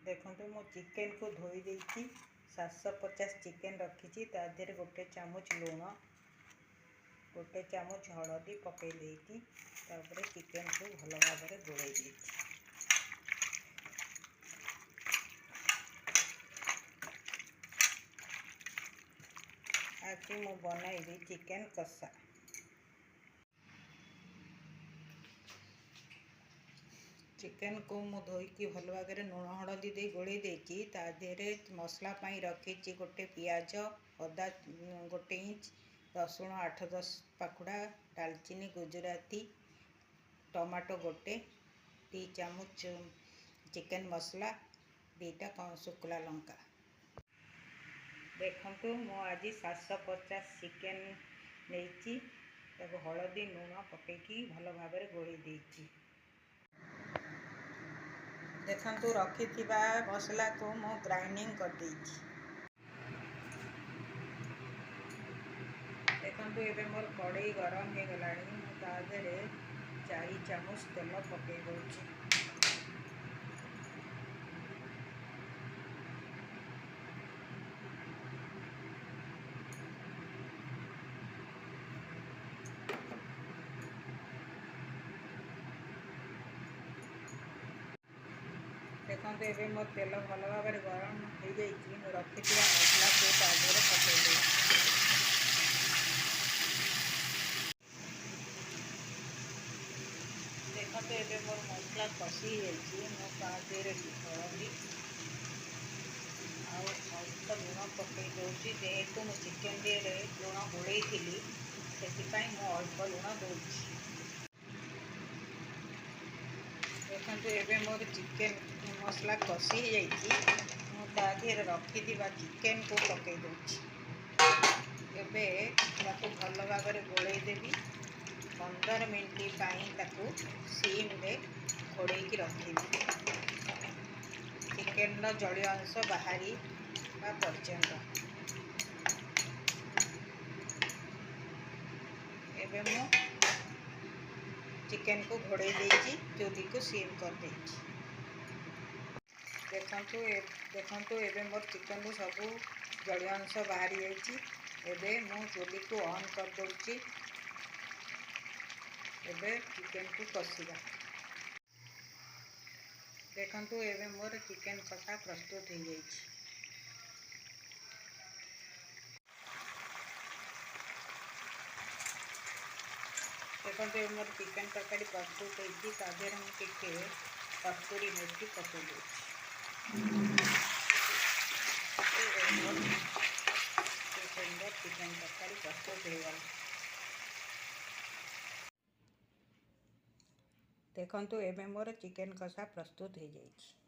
देखो मो चिकेन को धोई देती 750 चिकेन रखी तादेह गोटे चामच लुण गोटे चामच हलदी पकई देती चिकेन को भल भाव में गोड़े देती आज मु बनइबी चिकेन कषा। चिकेन को मु धोईकी भल भाग में लुण हलदी दे गोड़े देती तादेहरे मसला पाई रखी गोटे पियाज अदा गोटे इंच रसुण 8-10 पाखुड़ा डालचीनी गुजराती टमाटो गोटे 2 चामच चिकेन मसला 2टा शुक्ला लंका। देखु मु आज 750 चिकेन नहीं हलदी लुण पकईकी भल भाव में गोली देती। देखु रखि मसला को मु ग्राइंडिंग कर देती। देखु एबे मोर कड़ई गरम हो गलानी तादेहरे 4 चामच तेल पकई दूची। देखो ये मो तेल भल भाव में गरम हो जाइए रखि मसला को तादेहरे पकई दे। देखो ये मोर मसला कषि तादेहरे हलदी आल्प लुण पकई दूसरी जेहेतु मु चिकेन दिए लुण गोड़े थी से अल्प लुण दूसरी। देखो ये मोर चिकेन मसला कषि जाइए रखि चिकेन को पकई दूची। एबे ताको भल भाव में गोड़े देवी 15 मिनट सीम रे घोड़े की रखी चिकेन जलीय अंश बाहरी पर्यंत। एबे मु चिकेन को घोड़े देती चूल्ही को सीम कर देती। देखो एबे मोर चिकेन को सबू जलीय अंश बाहरी जाइए मु चूल्ही को ऑन कर दूची। एबे चिकेन को कषिबा। देखो एबे मोर चिकेन कषा प्रस्तुत हो जाइए। देखो मोर चिकेन तरकारी प्रस्तुत होती तादेहरे मुझे कस्तूरी मेथी पकई दूची। सुंदर चिकेन तरकारी प्रस्तुत हो गला। देखो एबे मोर चिकेन कषा प्रस्तुत हो जाइए।